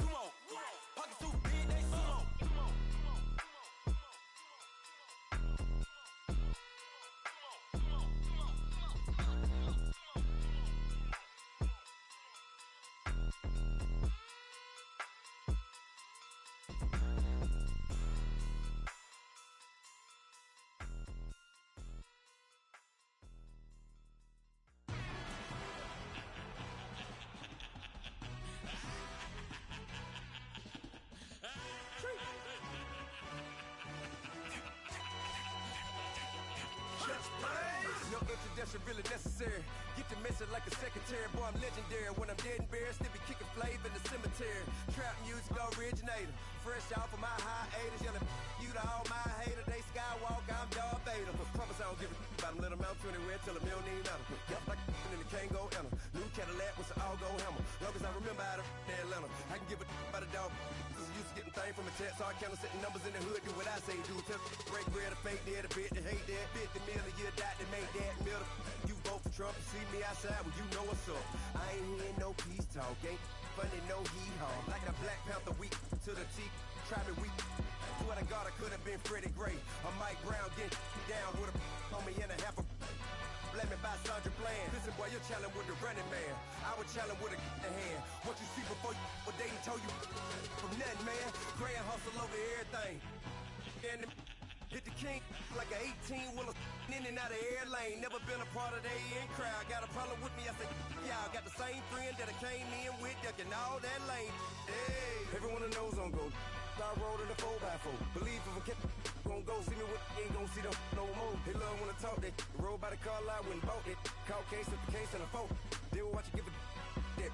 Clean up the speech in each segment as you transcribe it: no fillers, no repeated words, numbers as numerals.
sumo. Pockets too big, they sumo. No introduction really necessary. Get the message like a secretary. Boy, I'm legendary. When I'm dead and buried, still be kicking flavor in the cemetery. Trap music originator. Fresh off of my hiatus. Yelling you to all my haters. They skywalk, I'm Darth Vader. Promise I don't give a about them. Let them out to anywhere till them don't need matter. Yup, like and the can't go enter. New Cadillac with an all-gold hammer. Long as I remember how to Atlanta. I can give a about a dog. Used to getting things from a text, so I count setting numbers in the hood. Do what I say, do. Tell break bread, a fake dead, a bit to hate that. 50 million, you die to make that middle. You vote for Trump, you see me outside, well, you know what's up. I ain't hearing no peace talk, ain't funny, no hee-haw. Like a Black Panther weak to the teeth, try me weak. Swear to God, I could have been Freddie Gray. Or Mike Brown getting down with a homie and a half a. Blame me by Sandra Bland. Listen, boy, you're challenging with the running man. I was challenging with a hand. What you see before you, what they done told you from nothing, man. Grand hustle over everything. And hit the king like an 18-wheeler in and out of air lane. Never been a part of the in crowd. Got a problem with me, I say, y'all got the same friend that I came in with, ducking all that lane. Hey, everyone knows on go. I rolled in the 4x4. Believe if I kept gon' go see me with ain't gon' see them no more. They love when I talk, they roll by the car lot when bought it. Caught case after case and a phone. They will watch you give a that.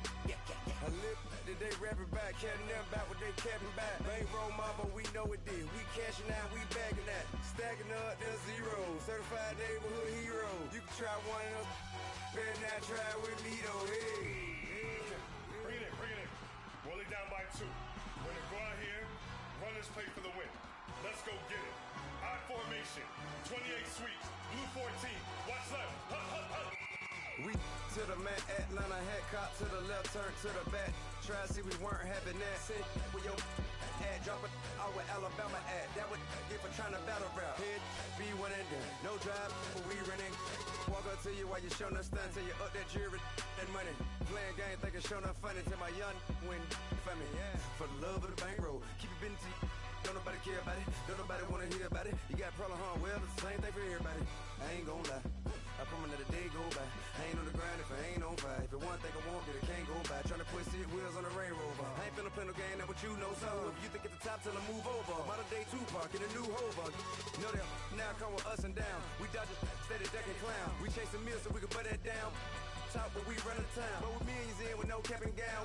I live that they rapping back, caring them back what they capping back. Bankroll mama, we know it did. We cashing out, we bagging that. Stacking up, there's zero. Certified neighborhood hero. You can try one of them, better not try with me though. Hey. Bring it in. Roll it down by 2. We're gonna go out here, run this play for the win. Let's go get it. I formation, 28 sweeps, blue 14. Watch left. We to the man, Atlanta head cop to the left, turn to the back. Try to see we weren't having that. Sit with your ad, drop it out with Alabama ad. That would get for trying to battle rap. Head, be one and done. No drive, but we running. Walk up to you while you showing us stunts. Till you up that jewelry, that money. Playing game, thinking showing up funny. Till my young win for me. Yeah. For the love of the bankroll. Keep it been to you. Don't nobody care about it. Don't nobody wanna hear about it. You got a problem, huh? Well, it's the same thing for everybody. I ain't gon' lie. I promise that a day go by. I ain't on the grind if I ain't on fire. If it one thing I want, then it can't go by. Tryna put seat wheels on the Range Rover. I ain't finna play no game, that what you know. So if you think at the top, tell them move over. Modern day Tupac in a new Hova. Know that now come with us and down. We dodge it, steady ducking clown. We chasing meals so we can butt that down. Top, but we run the town. But with millions in with no cap and gown.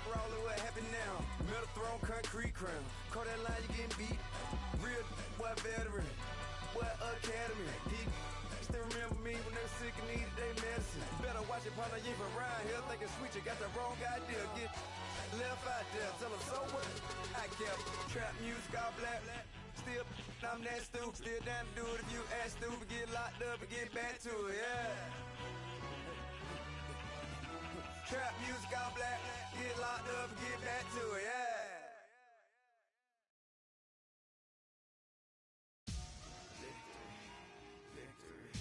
We're all in what happened now. Metal throne, concrete crown. Call that line, you getting beat. Real boy veteran. Boy academy. He still remember me when they were sick and needed their medicine. Better watch it, partner, you from around here thinking sweet, you got the wrong idea. Get left out there, tell them so what? I kept trap music all black. Still, I'm that stupid. Still down to do it if you ask stupid. Get locked up and get back to it, yeah. Trap music all black. Get locked up and get back to it, yeah. Victory,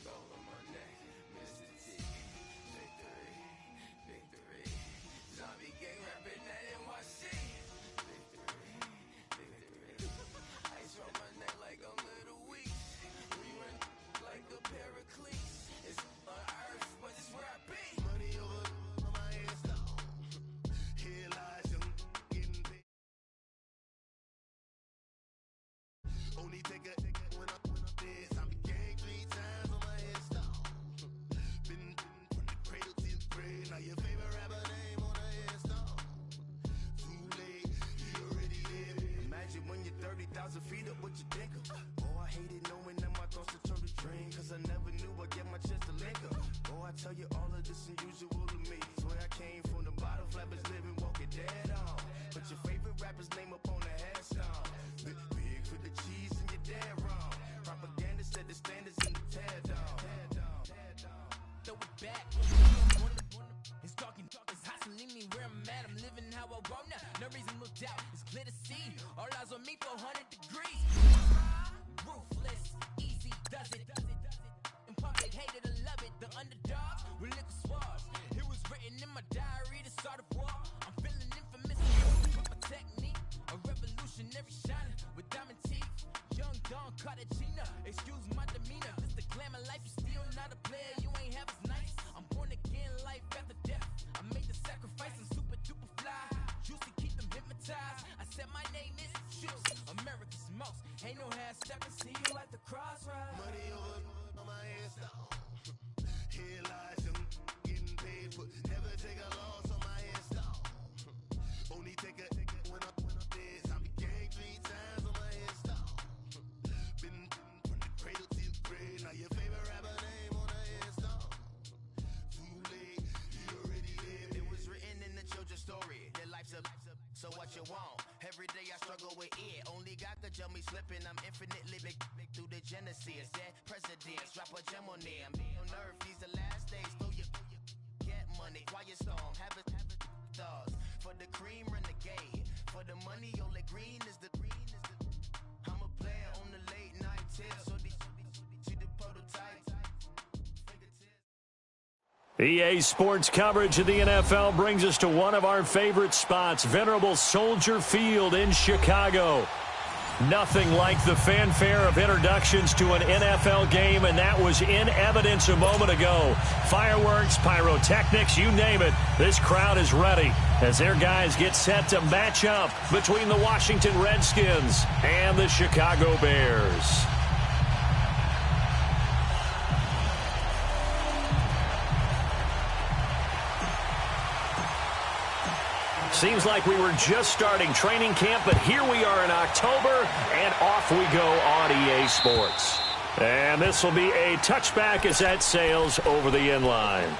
gold on my neck, Mr. T. Victory, zombie gang rapping that NYC. Victory, ice on my neck like a little weak. We run like a pair of cleats. It's on earth, but it's where I be. Money over on my headstone. Here lies young getting big. Only take a when I'm dead. Zombie gang 3 times on my headstone. Been from the cradle to the grave. Now your favorite rapper name on a headstone. Too late, he already dead. Imagine when you're 30,000 feet up, what you think of? Oh, I hated knowing that my thoughts would turn to dream. Cause I never knew I'd get my chest to link up. Oh, I tell you all of this unusual to me. Swear I came from the bottom, flappers living, walking dead on. Put your favorite rapper's name up on the headstone. Big for the cheese and your dad corona. No reasonable doubt, it's clear to see. All eyes on me, 400 degrees. Ruthless, easy, does it. In public, hated or love it. The underdogs with liquor swabs. It was written in my diary, the start of war. I'm feeling infamous. Proper technique, a revolutionary shiner with diamond teeth. Young Don Cartagena, excuse my demeanor. This the glamour life, you still not a player. You ain't half as nice. I'm born again, life after death. I made the sacrifice, I'm super duper fly. Juicy, keep them hypnotized. I said my name is Juice, America's most. Ain't no half stepping, see you at the crossroads. Money over on my headstone. Here lies them getting paid, but never take a loss on my headstone. Only take a when I'm dead. I be gang 3 times on my headstone. Been from the cradle to the grave. Now your favorite rapper name on a headstone. Too late, he already lived. It was written in the children's story. Their life's a so what you want? Every day I struggle with it. Only God could tell me slipping. I'm infinitely big through the genesis. Dead presidents, drop a gem on there. I'm on earth, these the last days. Throw your get money, quiet storm. Have it stars. For the cream, renegade. For the money, only green is the I'm a player on the late night tip. So these see the prototype. EA Sports coverage of the NFL brings us to one of our favorite spots, venerable Soldier Field in Chicago. Nothing like the fanfare of introductions to an NFL game, and that was in evidence a moment ago. Fireworks, pyrotechnics, you name it. This crowd is ready as their guys get set to match up between the Washington Redskins and the Chicago Bears. Seems like we were just starting training camp, but here we are in October, and off we go on EA Sports. And this will be a touchback as that sails over the inline.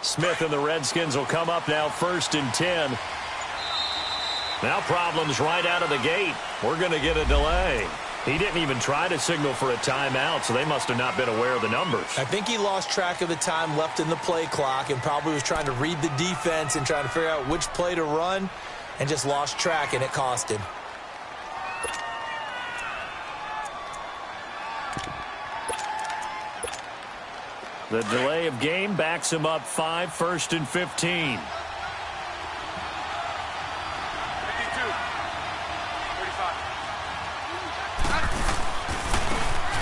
Smith and the Redskins will come up now 1st and 10. Now problems right out of the gate. We're going to get a delay. He didn't even try to signal for a timeout, so they must have not been aware of the numbers. I think he lost track of the time left in the play clock and probably was trying to read the defense and trying to figure out which play to run and just lost track, and it cost him. The delay of game backs him up 5, 1st and 15. 52. 35.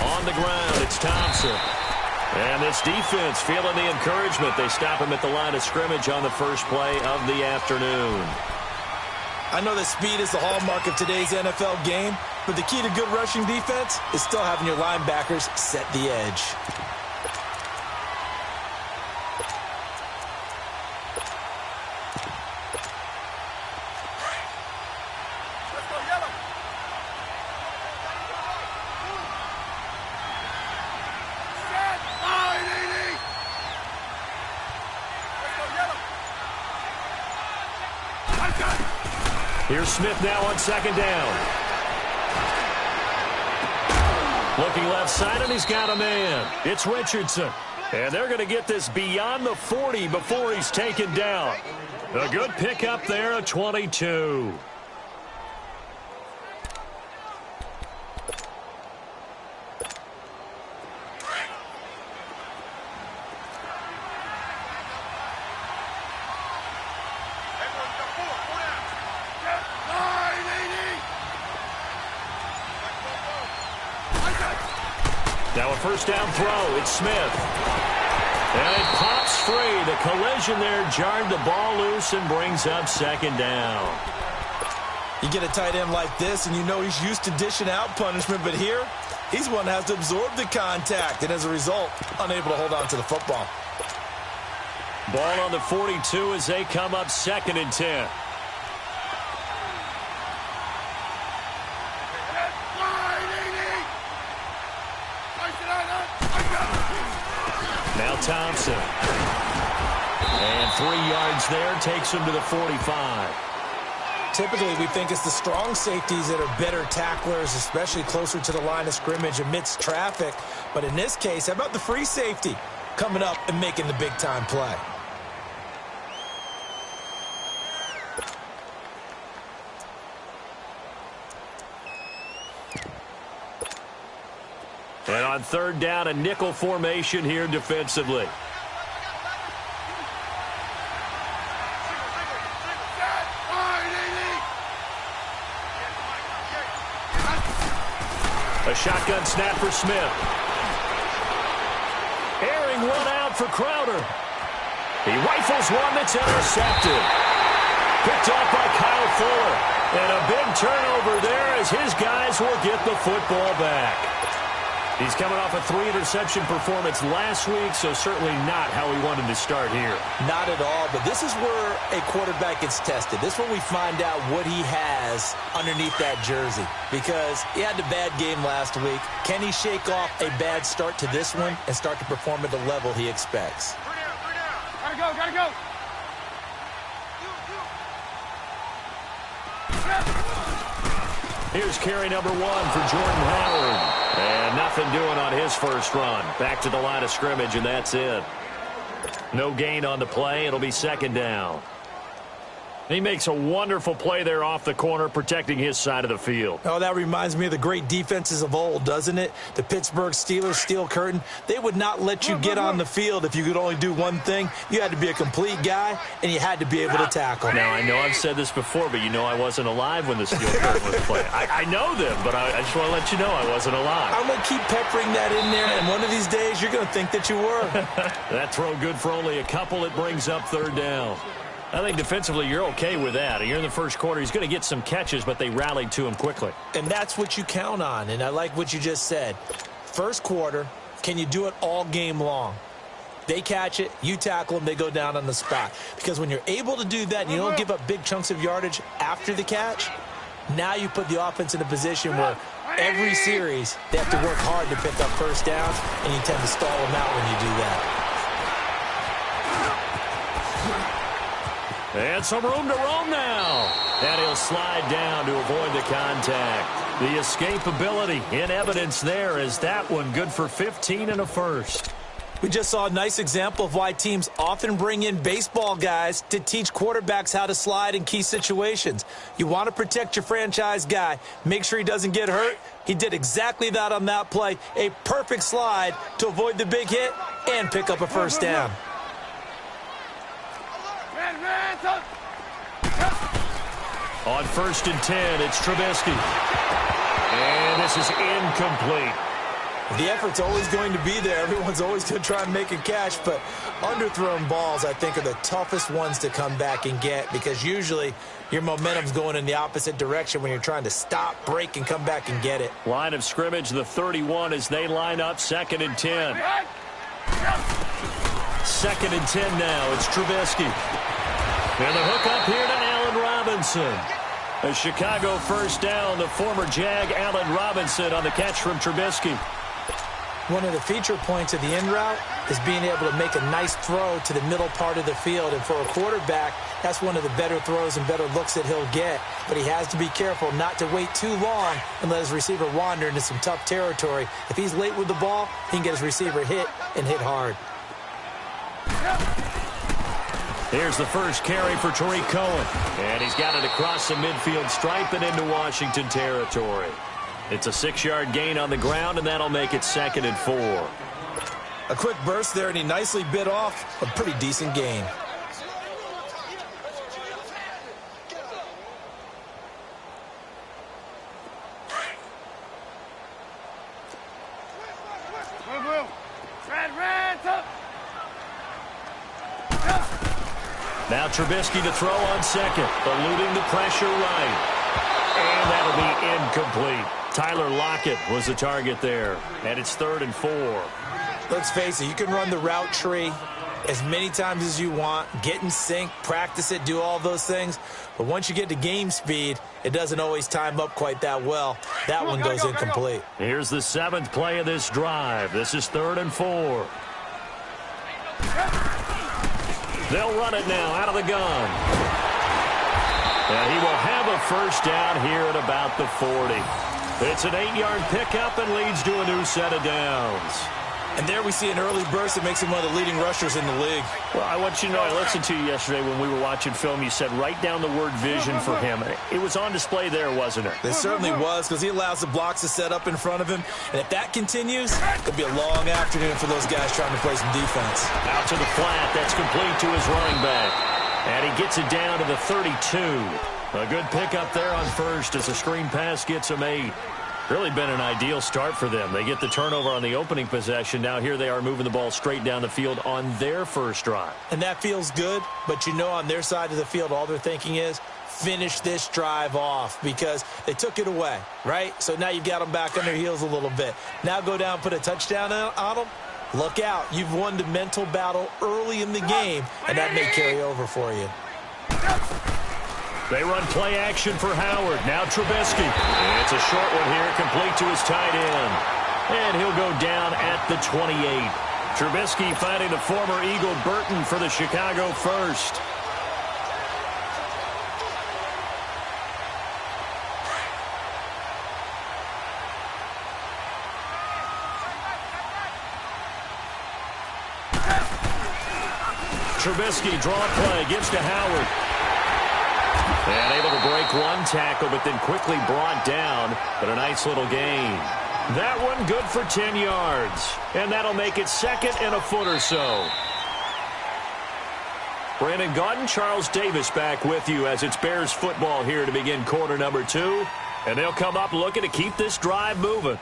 On the ground, it's Thompson. And this defense feeling the encouragement. They stop him at the line of scrimmage on the first play of the afternoon. I know that speed is the hallmark of today's NFL game, but the key to good rushing defense is still having your linebackers set the edge. Here's Smith now on 2nd down. Looking left side, and he's got a man. It's Richardson. And they're going to get this beyond the 40 before he's taken down. A good pickup there at 22. Now a first down throw. It's Smith. And it pops free. The collision there jarred the ball loose and brings up second down. You get a tight end like this, and you know he's used to dishing out punishment, but here, he's one that has to absorb the contact, and as a result, unable to hold on to the football. Ball on the 42 as they come up 2nd and 10. Now Thompson. And 3 yards there takes him to the 45. Typically, we think it's the strong safeties that are better tacklers, especially closer to the line of scrimmage amidst traffic. But in this case, how about the free safety coming up and making the big-time play? And on 3rd down, a nickel formation here defensively. A shotgun snap for Smith. Airing one out for Crowder. He rifles one that's intercepted. Picked off by Kyle Fuller. And a big turnover there as his guys will get the football back. He's coming off a 3-interception performance last week, so certainly not how he wanted to start here. Not at all, but this is where a quarterback gets tested. This is when we find out what he has underneath that jersey, because he had a bad game last week. Can he shake off a bad start to this one and start to perform at the level he expects? Gotta go. Here's carry number 1 for Jordan Howard. And nothing doing on his first run. Back to the line of scrimmage, and that's it. No gain on the play. It'll be 2nd down. He makes a wonderful play there off the corner, protecting his side of the field. Oh, that reminds me of the great defenses of old, doesn't it? The Pittsburgh Steelers steel curtain. They would not let you get on the field if you could only do one thing. You had to be a complete guy, and you had to be able to tackle. Now, I know I've said this before, but you know I wasn't alive when the steel curtain was playing. I know them, but I just want to let you know I wasn't alive. I'm going to keep peppering that in there, and one of these days you're going to think that you were. That throw good for only a couple. It brings up 3rd down. I think defensively you're okay with that. You're in the first quarter. He's going to get some catches, but they rallied to him quickly. And that's what you count on, and I like what you just said. First quarter, can you do it all game long? They catch it, you tackle them, they go down on the spot. Because when you're able to do that and you don't give up big chunks of yardage after the catch, now you put the offense in a position where every series they have to work hard to pick up first downs, and you tend to stall them out when you do that. And some room to roam now. And he'll slide down to avoid the contact. The escapability in evidence there is that one good for 15 and a first. We just saw a nice example of why teams often bring in baseball guys to teach quarterbacks how to slide in key situations. You want to protect your franchise guy. Make sure he doesn't get hurt. He did exactly that on that play. A perfect slide to avoid the big hit and pick up a first down. On 1st and 10, it's Trubisky. And this is incomplete. The effort's always going to be there. Everyone's always going to try and make a catch, but underthrown balls, I think, are the toughest ones to come back and get, because usually your momentum's going in the opposite direction when you're trying to stop, break, and come back and get it. Line of scrimmage, the 31, as they line up 2nd and 10. 2nd and 10 now. It's Trubisky. And the hook up here to Allen Robinson. A Chicago first down. The former Jag, Allen Robinson, on the catch from Trubisky. One of the feature points of the in route is being able to make a nice throw to the middle part of the field. And for a quarterback, that's one of the better throws and better looks that he'll get. But he has to be careful not to wait too long and let his receiver wander into some tough territory. If he's late with the ball, he can get his receiver hit and hit hard. Here's the first carry for Tariq Cohen. And he's got it across the midfield stripe and into Washington territory. It's a 6-yard gain on the ground, and that'll make it 2nd and 4. A quick burst there, and he nicely bit off a pretty decent gain. Now Trubisky to throw on second, eluding the pressure right. And that'll be incomplete. Tyler Lockett was the target there, and it's 3rd and 4. Let's face it, you can run the route tree as many times as you want, get in sync, practice it, do all those things. But once you get to game speed, it doesn't always time up quite that well. That one goes incomplete. Here's the 7th play of this drive. This is 3rd and 4. They'll run it now out of the gun. And he will have a first down here at about the 40. It's an 8-yard pickup and leads to a new set of downs. And there we see an early burst that makes him one of the leading rushers in the league. Well, I want you to know, I listened to you yesterday when we were watching film. You said write down the word vision for him. It was on display there, wasn't it? It certainly was, because he allows the blocks to set up in front of him. And if that continues, it'll be a long afternoon for those guys trying to play some defense. Out to the flat. That's complete to his running back. And he gets it down to the 32. A good pickup there on first as the screen pass gets him 8. Really been an ideal start for them. They get the turnover on the opening possession. Now here they are moving the ball straight down the field on their first drive. And that feels good, but you know on their side of the field all they're thinking is finish this drive off because they took it away, right? So now you've got them back on their heels a little bit. Now go down, put a touchdown on them. Look out. You've won the mental battle early in the game, and that may carry over for you. They run play action for Howard. Now Trubisky. And it's a short one here, complete to his tight end. And he'll go down at the 28. Trubisky finding the former Eagle Burton for the Chicago first. Trubisky draw play, gives to Howard. And able to break one tackle, but then quickly brought down. But a nice little gain. That one good for 10 yards. And that'll make it 2nd and a foot or so. Brandon Gaudin, Charles Davis back with you as it's Bears football here to begin quarter number 2. And they'll come up looking to keep this drive moving.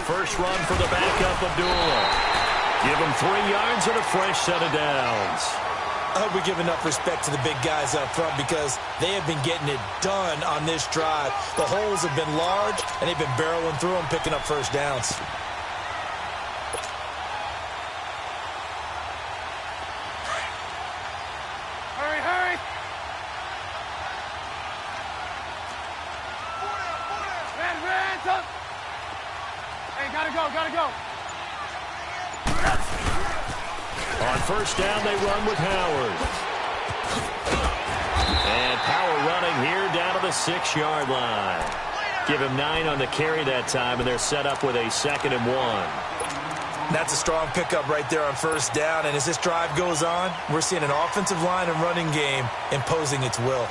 First run for the backup, Abdullah. Give him 3 yards and a fresh set of downs. I hope we give enough respect to the big guys up front because they have been getting it done on this drive. The holes have been large, and they've been barreling through them, picking up first downs. Hurry! Hands up! Hey, gotta go! On first down, they run with Howard. And power running here down to the 6-yard line. Give him 9 on the carry that time, and they're set up with a 2nd and 1. That's a strong pickup right there on first down, and as this drive goes on, we're seeing an offensive line and running game imposing its will.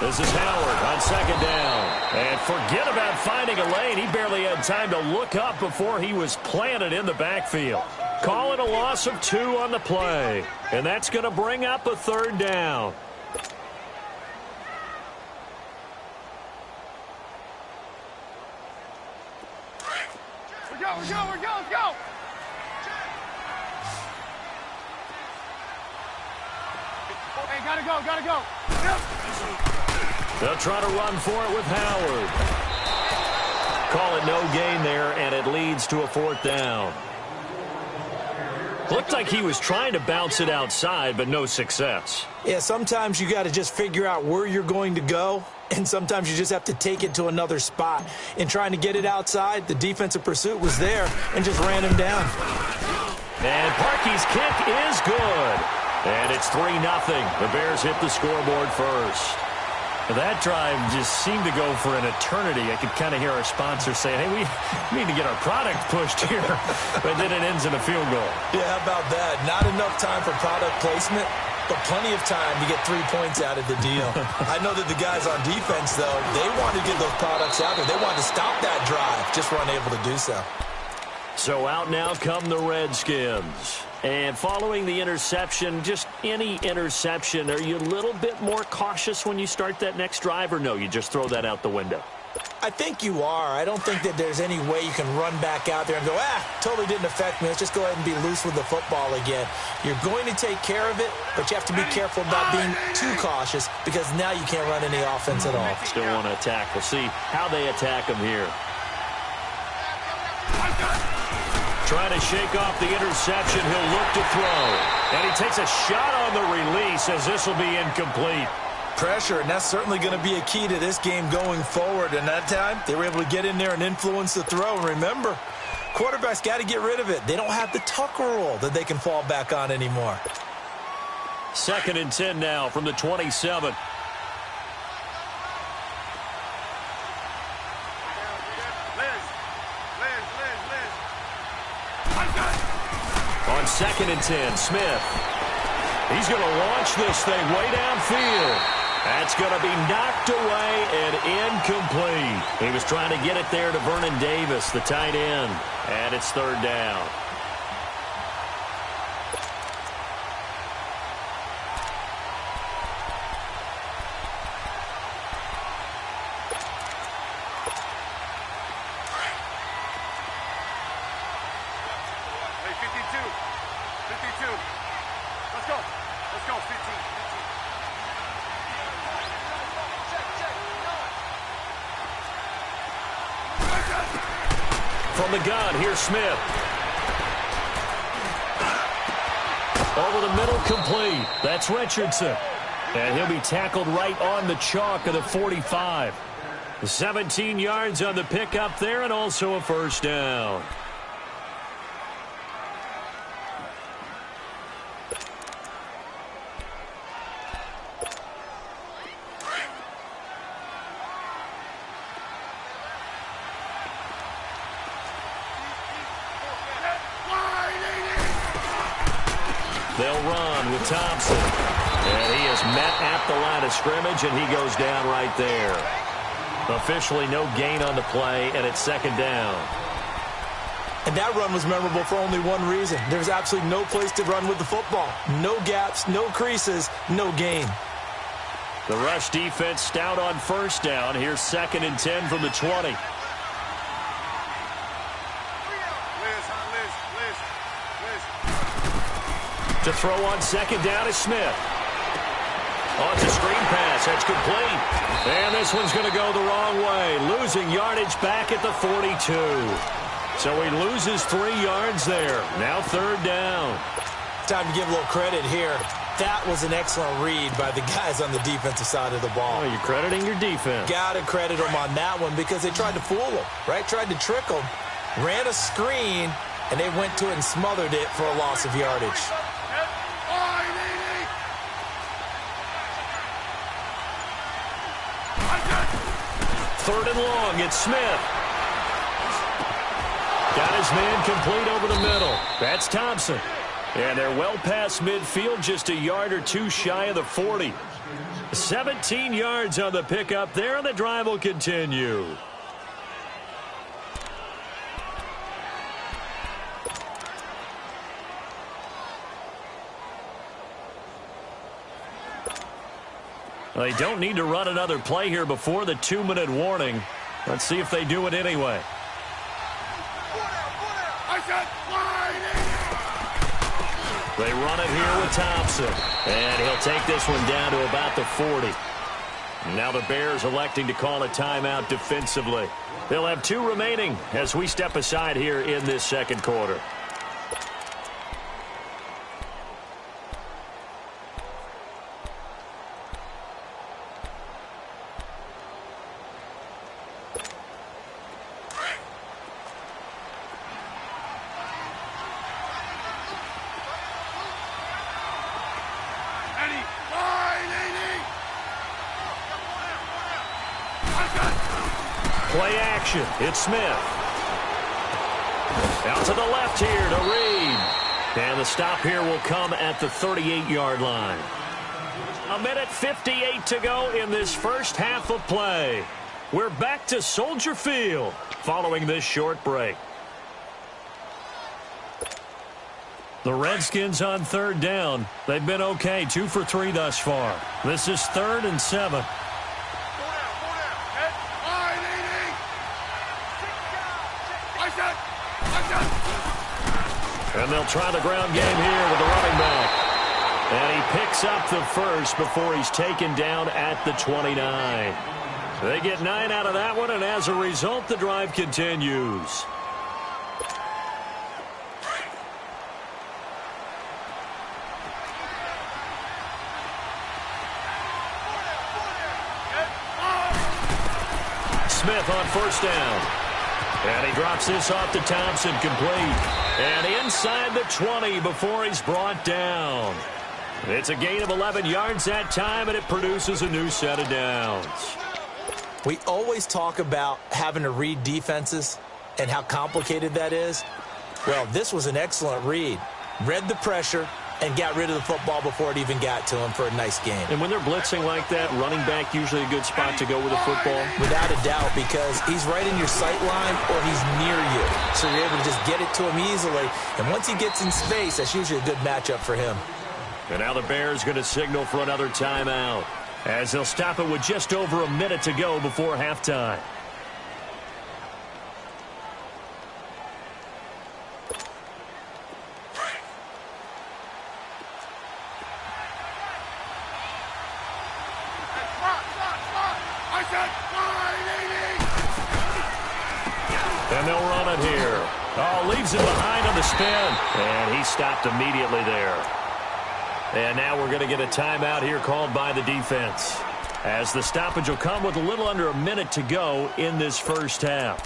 This is Howard on 2nd down. And forget about finding a lane. He barely had time to look up before he was planted in the backfield. Call it a loss of 2 on the play. And that's going to bring up a 3rd down. We're go! Let's go! Hey, gotta go! They'll try to run for it with Howard. Call it no gain there, and it leads to a 4th down. Looked like he was trying to bounce it outside, but no success. Yeah, sometimes you got to just figure out where you're going to go, and sometimes you just have to take it to another spot. In trying to get it outside, the defensive pursuit was there and just ran him down. And Parkey's kick is good. And it's 3-0. The Bears hit the scoreboard first. That drive just seemed to go for an eternity. I could kind of hear our sponsor saying, hey, we need to get our product pushed here. But then it ends in a field goal. Yeah, how about that? Not enough time for product placement. but plenty of time to get 3 points out of the deal. I know that the guys on defense, though, they wanted to get those products out there. They wanted to stop that drive, just were unable to do so. So out now come the Redskins. And following the interception, just any interception, are you a little bit more cautious when you start that next drive, or no, you just throw that out the window? I think you are. I don't think that there's any way you can run back out there and go, totally didn't affect me. Let's just go ahead and be loose with the football again. You're going to take care of it, but you have to be careful about being too cautious because now you can't run any offense at all. Still want to attack. We'll see how they attack them here. Trying to shake off the interception. He'll look to throw. And he takes a shot on the release as this will be incomplete. Pressure, and that's certainly going to be a key to this game going forward. And that time, they were able to get in there and influence the throw. And remember, quarterbacks got to get rid of it. They don't have the Tucker rule that they can fall back on anymore. 2nd and 10 now from the 27. On 2nd and 10, Smith. He's going to launch this thing way downfield. That's going to be knocked away and incomplete. He was trying to get it there to Vernon Davis, the tight end. And it's 3rd down. From the gun, here's Smith. Over the middle, complete. That's Richardson. And he'll be tackled right on the chalk of the 45. 17 yards on the pickup there and also a 1st down. They'll run with Thompson. And he is met at the line of scrimmage, and he goes down right there. Officially no gain on the play, and it's 2nd down. And that run was memorable for only one reason. There's absolutely no place to run with the football. No gaps, no creases, no gain. The rush defense stout on 1st down. Here's 2nd and 10 from the 20. To throw on 2nd down is Smith. Oh, it's a screen pass. That's complete. And this one's going to go the wrong way. Losing yardage back at the 42. So he loses 3 yards there. Now 3rd down. Time to give a little credit here. That was an excellent read by the guys on the defensive side of the ball. Oh, you're crediting your defense. Got to credit them on that one because they tried to fool them, right? Tried to trick them. Ran a screen, and they went to it and smothered it for a loss of yardage. 3rd and long, it's Smith. Got his man complete over the middle. That's Thompson. And they're well past midfield, just a yard or two shy of the 40. 17 yards on the pickup there, and the drive will continue. They don't need to run another play here before the 2-minute warning. Let's see if they do it anyway. They run it here with Thompson. And he'll take this one down to about the 40. Now the Bears electing to call a timeout defensively. They'll have 2 remaining as we step aside here in this 2nd quarter. Play action. It's Smith. Out to the left here to Reed. And the stop here will come at the 38-yard line. 1:58 to go in this first half of play. We're back to Soldier Field following this short break. The Redskins on third down. They've been okay, 2 for 3 thus far. This is 3rd and 7. And they'll try the ground game here with the running back. And he picks up the first before he's taken down at the 29. They get 9 out of that one, and as a result, the drive continues. Smith on first down. And he drops this off to Thompson, complete. And inside the 20 before he's brought down. It's a gain of 11 yards that time, and it produces a new set of downs. We always talk about having to read defenses and how complicated that is. Well, this was an excellent read. Read the pressure and got rid of the football before it even got to him for a nice game. And when they're blitzing like that, running back usually a good spot to go with the football? Without a doubt, because he's right in your sight line or he's near you. So you're able to just get it to him easily. And once he gets in space, that's usually a good matchup for him. And now the Bears going to signal for another timeout, as they'll stop it with just over a minute to go before halftime. And they'll run it here. Oh, leaves him behind on the spin. And he stopped immediately there. And now we're going to get a timeout here called by the defense, as the stoppage will come with a little under a minute to go in this first half.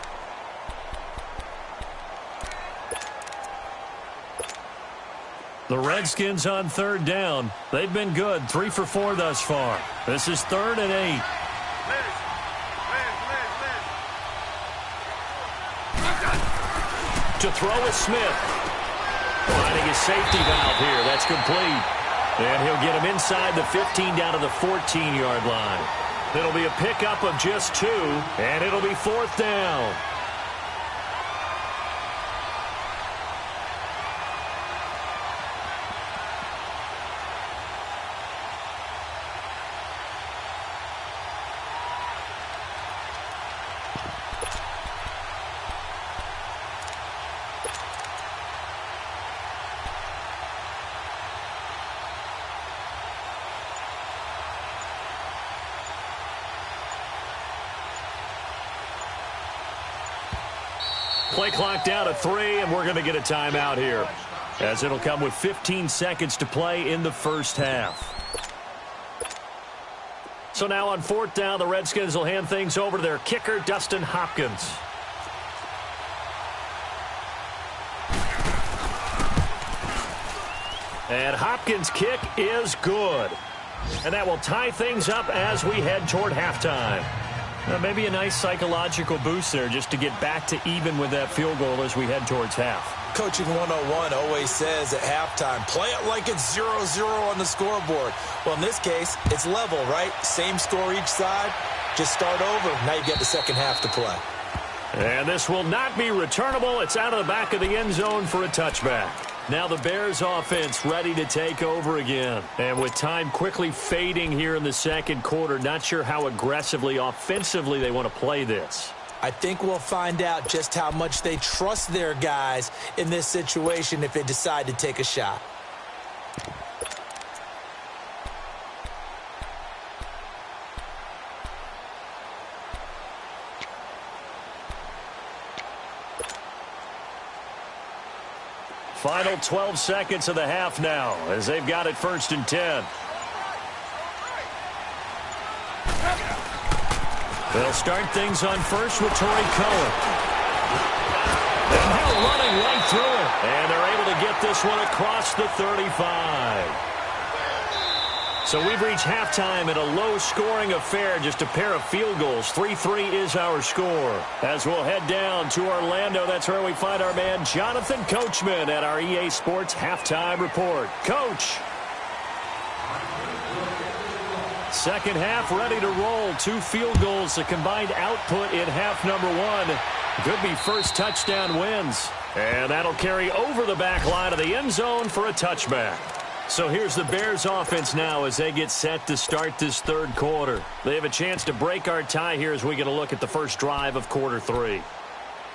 The Redskins on third down. They've been good, 3 for 4 thus far. This is 3rd and 8. To throw is Smith. Finding his safety valve here. That's complete. And he'll get him inside the 15 down to the 14-yard line. It'll be a pickup of just 2, and it'll be 4th down. Play clock down to 3, and we're going to get a timeout here, as it'll come with 15 seconds to play in the first half. So now on 4th down, the Redskins will hand things over to their kicker, Dustin Hopkins. And Hopkins' kick is good. And that will tie things up as we head toward halftime. Maybe a nice psychological boost there just to get back to even with that field goal as we head towards half. Coaching 101 always says at halftime, play it like it's 0-0 on the scoreboard. Well, in this case, it's level, right? Same score each side. Just start over. Now you get the second half to play. And this will not be returnable. It's out of the back of the end zone for a touchback. Now the Bears offense ready to take over again. And with time quickly fading here in the second quarter, not sure how aggressively, offensively they want to play this. I think we'll find out just how much they trust their guys in this situation if they decide to take a shot. Final 12 seconds of the half now, as they've got it 1st and 10. They'll start things on first with Torrey Cohen. And they're running right through it. And they're able to get this one across the 35. So we've reached halftime in a low-scoring affair, just a pair of field goals. 3-3 is our score. As we'll head down to Orlando, that's where we find our man Jonathan Coachman at our EA Sports Halftime Report. Coach. Second half ready to roll. 2 field goals, the combined output in half number 1. Could be first touchdown wins. And that'll carry over the back line of the end zone for a touchback. So here's the Bears offense now as they get set to start this third quarter. They have a chance to break our tie here as we get a look at the first drive of quarter 3.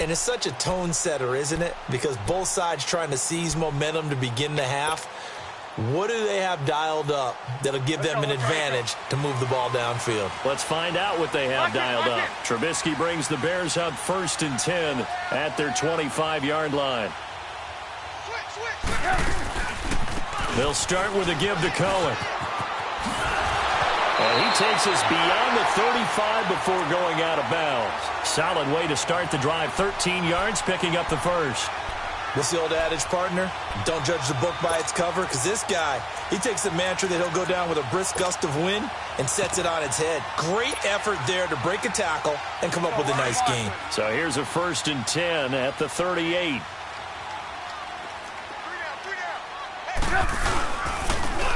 And it's such a tone setter, isn't it? Because both sides trying to seize momentum to begin the half. What do they have dialed up that'll give them an advantage to move the ball downfield? Let's find out what they have dialed up. Trubisky brings the Bears up 1st and 10 at their 25-yard line. They'll start with a give to Cohen. And he takes us beyond the 35 before going out of bounds. Solid way to start the drive. 13 yards, picking up the first. What's the old adage, partner? Don't judge the book by its cover, because this guy, he takes the mantra that he'll go down with a brisk gust of wind and sets it on its head. Great effort there to break a tackle and come up with a nice gain. So here's a 1st and 10 at the 38.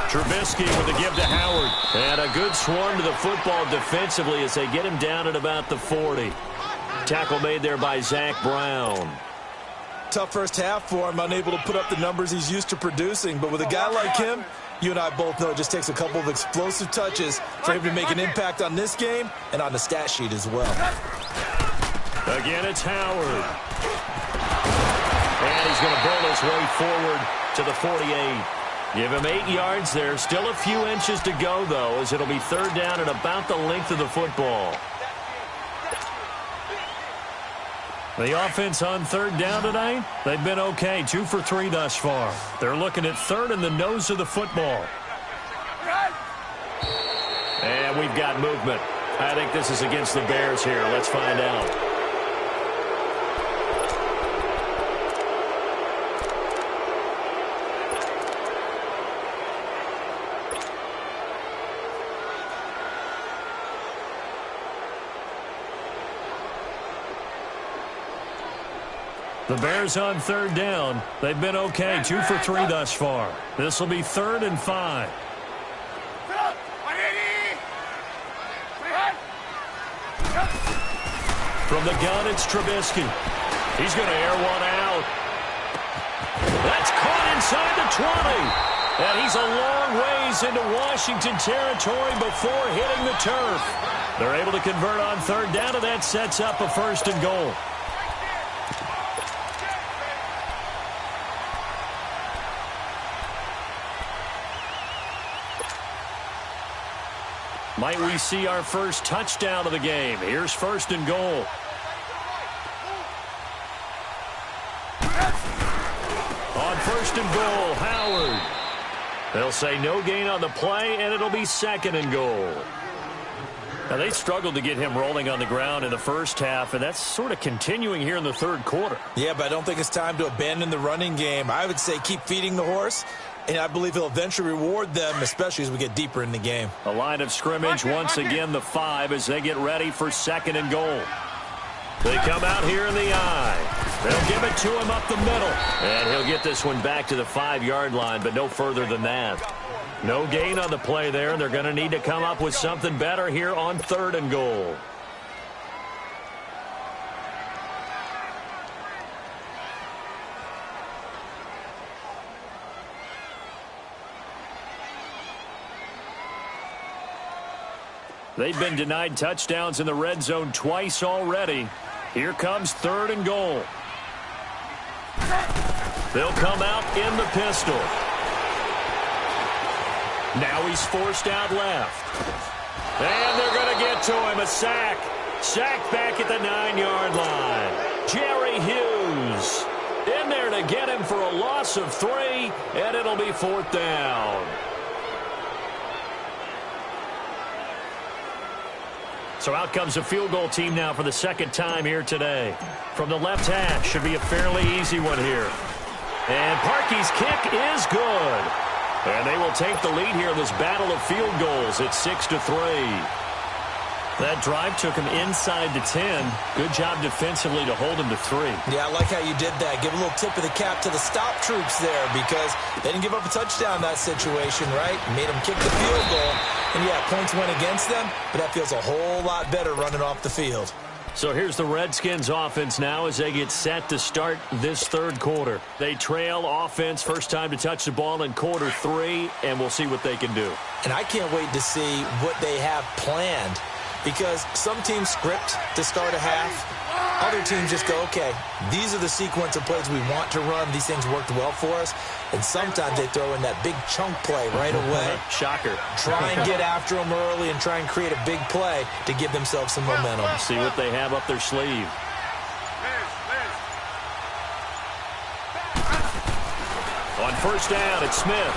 Trubisky with a give to Howard. And a good swarm to the football defensively as they get him down at about the 40. Tackle made there by Zach Brown. Tough first half for him, unable to put up the numbers he's used to producing. But with a guy like him, you and I both know it just takes a couple of explosive touches for him to make an impact on this game and on the stat sheet as well. Again, it's Howard. And he's going to burn his way forward to the 48. Give him 8 yards there. Still a few inches to go, though, as it'll be 3rd down at about the length of the football. The offense on 3rd down tonight, they've been okay. 2 for 3 thus far. They're looking at 3rd in the nose of the football. And we've got movement. I think this is against the Bears here. Let's find out. The Bears on 3rd down. They've been okay. 2 for 3 thus far. This will be 3rd and 5. From the gun, it's Trubisky. He's going to air one out. That's caught inside the 20. And he's a long ways into Washington territory before hitting the turf. They're able to convert on 3rd down, and that sets up a 1st and goal. Might we see our first touchdown of the game? Here's 1st and goal. On 1st and goal, Howard. They'll say no gain on the play, and it'll be 2nd and goal. Now, they struggled to get him rolling on the ground in the first half, and that's sort of continuing here in the 3rd quarter. Yeah, but I don't think it's time to abandon the running game. I would say keep feeding the horse, and I believe he'll eventually reward them, especially as we get deeper in the game. A line of scrimmage, once again the 5 as they get ready for 2nd and goal. They come out here in the eye. They'll give it to him up the middle. And he'll get this one back to the 5-yard line, but no further than that. No gain on the play there, and they're going to need to come up with something better here on 3rd and goal. They've been denied touchdowns in the red zone twice already. Here comes 3rd and goal. They'll come out in the pistol. Now he's forced out left. And they're going to get to him. A sack. Sacked back at the 9-yard line. Jerry Hughes in there to get him for a loss of 3, and it'll be 4th down. So out comes a field goal team now for the 2nd time here today. From the left hash, should be a fairly easy one here. And Parkey's kick is good. And they will take the lead here in this battle of field goals at 6-3. That drive took him inside the 10. Good job defensively to hold him to 3. Yeah, I like how you did that. Give a little tip of the cap to the stop troops there because they didn't give up a touchdown in that situation, right? Made them kick the field goal. And, yeah, points went against them, but that feels a whole lot better running off the field. So here's the Redskins offense now as they get set to start this third quarter. They trail offense, first time to touch the ball in quarter 3, and we'll see what they can do. And I can't wait to see what they have planned because some teams script to start a half. Other teams just go, okay, these are the sequence of plays we want to run. These things worked well for us. And sometimes they throw in that big chunk play right away. Shocker. Try and get after them early and try and create a big play to give themselves some momentum. See what they have up their sleeve. On first down, it's Smith.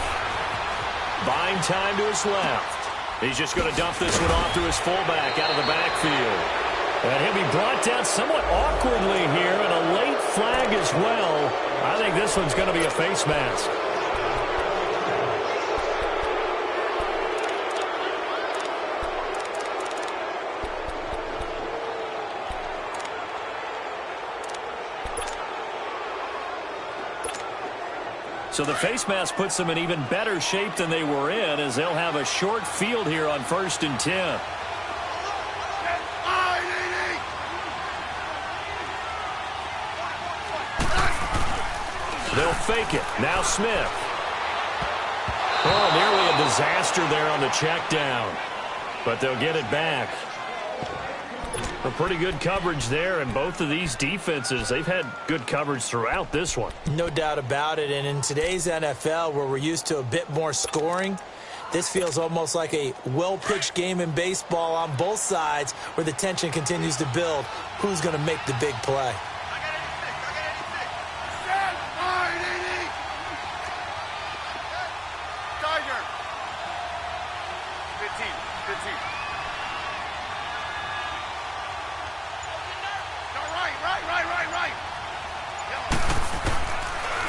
Buying time to his left. He's just going to dump this one off to his fullback out of the backfield. And he'll be brought down somewhat awkwardly here, and a late flag as well. I think this one's going to be a face mask. So the face mask puts them in even better shape than they were in as they'll have a short field here on 1st and 10. They'll fake it. Now Smith. Oh, nearly a disaster there on the check down. But they'll get it back. A pretty good coverage there, and both of these defenses, they've had good coverage throughout this one. No doubt about it, and in today's NFL, where we're used to a bit more scoring, this feels almost like a well-pitched game in baseball on both sides where the tension continues to build. Who's going to make the big play?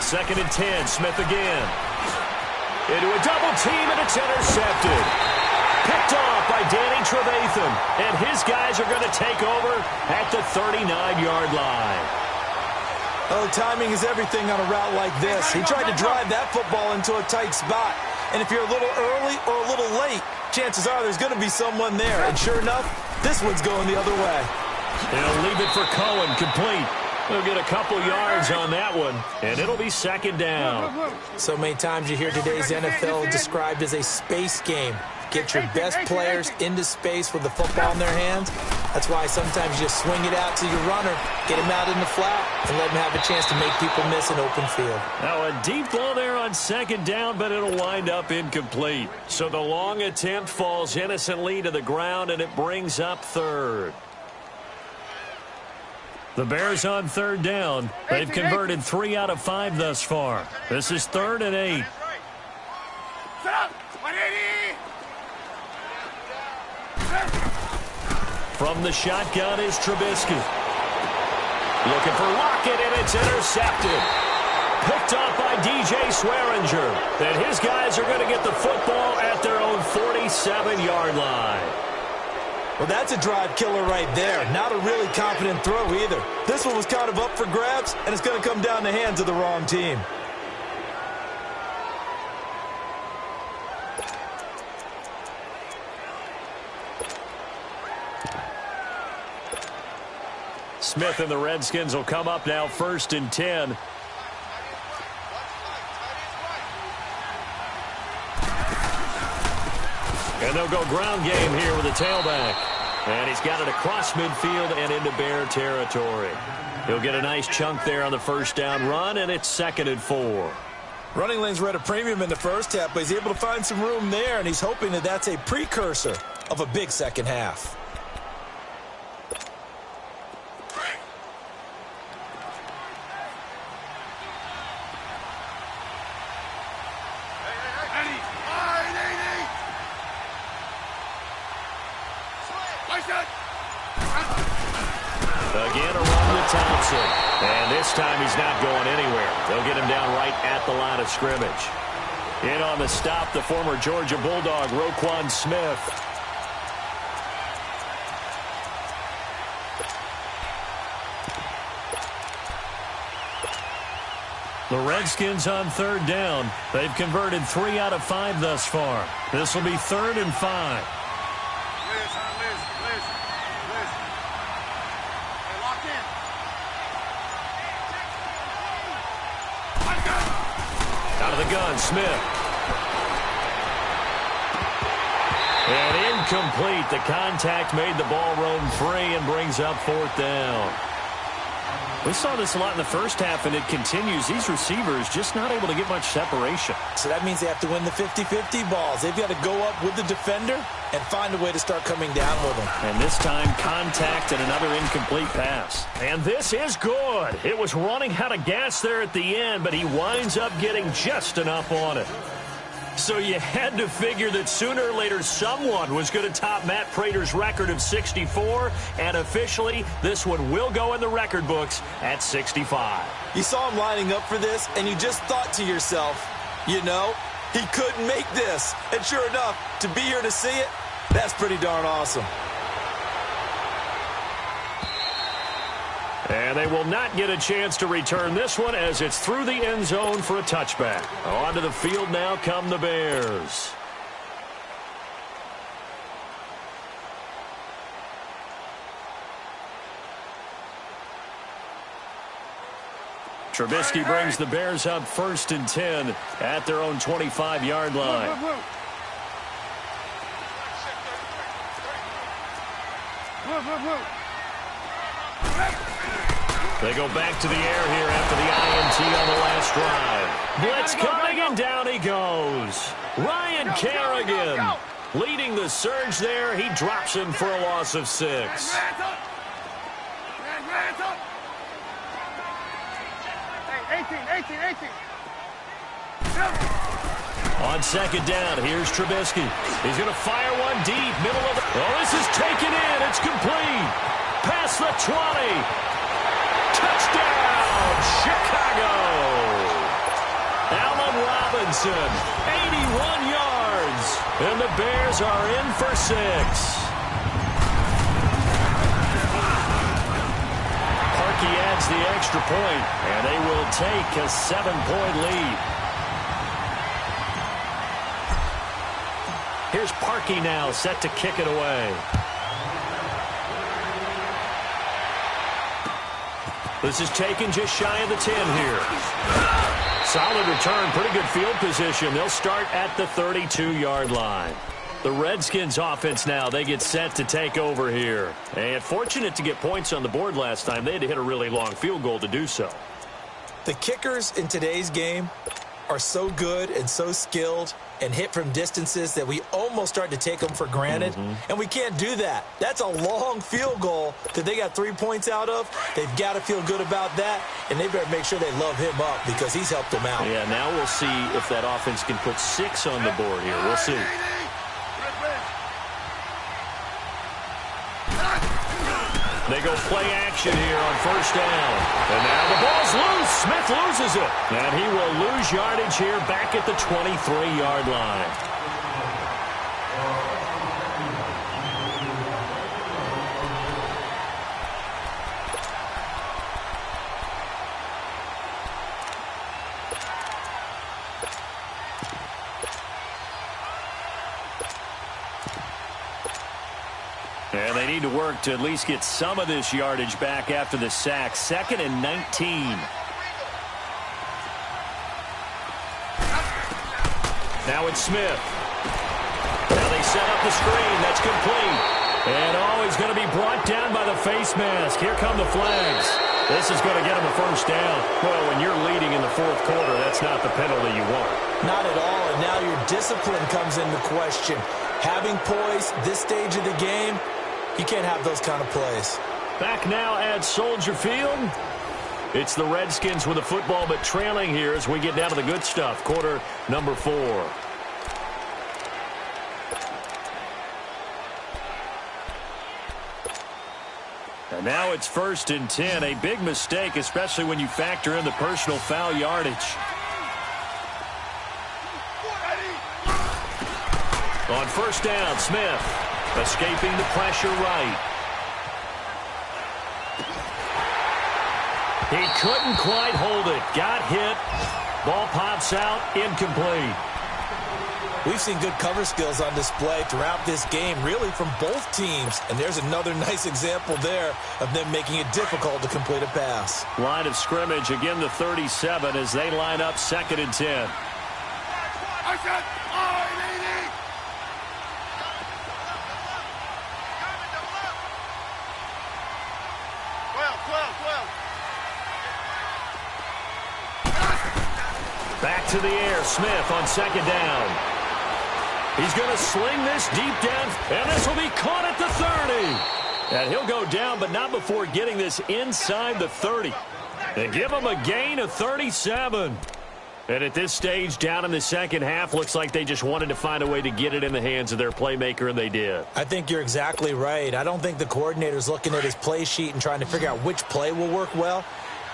Second and 10, Smith again. Into a double team, and it's intercepted. Picked off by Danny Trevathan, and his guys are going to take over at the 39-yard line. Oh, timing is everything on a route like this. He tried to drive that football into a tight spot, and if you're a little early or a little late, chances are there's going to be someone there, and sure enough, this one's going the other way. They'll leave it for Cohen, complete. They'll get a couple yards on that one, and it'll be second down. So many times you hear today's NFL described as a space game. Get your best players into space with the football in their hands. That's why sometimes you just swing it out to your runner, get him out in the flat, and let him have a chance to make people miss an open field. Now a deep ball there on second down, but it'll wind up incomplete. So the long attempt falls innocently to the ground, and it brings up third. The Bears on third down. They've converted 3 out of 5 thus far. This is 3rd and 8. Set up! 180! From the shotgun is Trubisky. Looking for Lockett, and it's intercepted. Picked off by DJ Swearinger. And his guys are going to get the football at their own 47-yard line. Well, that's a drive killer right there. Not a really confident throw either. This one was kind of up for grabs, and it's going to come down the hands of the wrong team. Smith and the Redskins will come up now 1st and 10. And they'll go ground game here with a tailback. And he's got it across midfield and into Bear territory. He'll get a nice chunk there on the first down run, and it's 2nd and 4. Running lanes were at a premium in the first half, but he's able to find some room there, and he's hoping that that's a precursor of a big second half. Again, a run with Thompson. And this time he's not going anywhere. They'll get him down right at the line of scrimmage. In on the stop, the former Georgia Bulldog, Roquan Smith. The Redskins on third down. They've converted 3 out of 5 thus far. This will be 3rd and 5. Listen. Hey, lock in. Out of the gun, Smith. And incomplete. The contact made the ball roam free and brings up 4th down. We saw this a lot in the first half, and it continues. These receivers just not able to get much separation. So that means they have to win the 50-50 balls. They've got to go up with the defender and find a way to start coming down with them. And this time, contact and another incomplete pass. And this is good. It was running out of gas there at the end, but he winds up getting just enough on it. So you had to figure that sooner or later someone was going to top Matt Prater's record of 64, and officially this one will go in the record books at 65. You saw him lining up for this, and you just thought to yourself, you know, he couldn't make this. And sure enough, to be here to see it, that's pretty darn awesome. And they will not get a chance to return this one as it's through the end zone for a touchback. Onto the field now come the Bears. Trubisky brings the Bears up 1st and 10 at their own 25-yard line. They go back to the air here after the INT on the last drive. Blitz coming, and down he goes. Ryan Kerrigan leading the surge there. He drops him for a loss of 6. Hey, 18. On 2nd down, here's Trubisky. He's going to fire one deep, middle of the... Oh, this is taken in. It's complete. Past the 20. Touchdown, Chicago! Allen Robinson, 81 yards. And the Bears are in for 6. Parkey adds the extra point, and they will take a 7-point lead. Here's Parkey now, set to kick it away. This is taken just shy of the 10 here. Solid return, pretty good field position. They'll start at the 32-yard line. The Redskins offense now, they get set to take over here. And fortunate to get points on the board last time. They had to hit a really long field goal to do so. The kickers in today's game are so good and so skilled and hit from distances that we almost start to take them for granted. And we can't do that. That's a long field goal that they got 3 points out of. They've got to feel good about that, and they better make sure they love him up because he's helped them out. Yeah, now we'll see if that offense can put 6 on the board here. We'll see. They go play action here on 1st down. And now the ball's loose. Smith loses it. And he will lose yardage here back at the 23-yard line. And they need to work to at least get some of this yardage back after the sack. 2nd and 19. Now it's Smith. Now they set up the screen. That's complete. And he's going to be brought down by the face mask. Here come the flags. This is going to get him a 1st down. Well, when you're leading in the 4th quarter, that's not the penalty you want. Not at all. And now your discipline comes into question. Having poise this stage of the game, you can't have those kind of plays. Back now at Soldier Field. It's the Redskins with the football, but trailing here as we get down to the good stuff. Quarter number 4. And now it's 1st and 10. A big mistake, especially when you factor in the personal foul yardage. On first down, Smith escaping the pressure right. He couldn't quite hold it. Got hit. Ball pops out. Incomplete. We've seen good cover skills on display throughout this game, really from both teams. And there's another nice example there of them making it difficult to complete a pass. Line of scrimmage, again the 37 as they line up 2nd and 10. Back to the air, Smith on 2nd down. He's going to sling this deep down, and this will be caught at the 30. And he'll go down, but not before getting this inside the 30. They give him a gain of 37. And at this stage, down in the second half, looks like they just wanted to find a way to get it in the hands of their playmaker, and they did. I think you're exactly right. I don't think the coordinator's looking at his play sheet and trying to figure out which play will work well.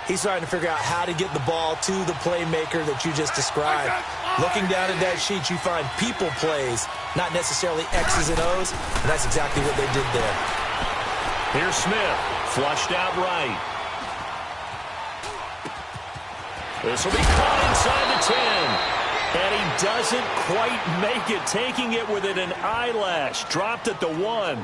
He's trying to figure out how to get the ball to the playmaker that you just described. Looking down at that sheet, you find people plays, not necessarily X's and O's, and that's exactly what they did there. Here's Smith, flushed out right. This will be caught inside the 10. And he doesn't quite make it, taking it within an eyelash. Dropped at the 1.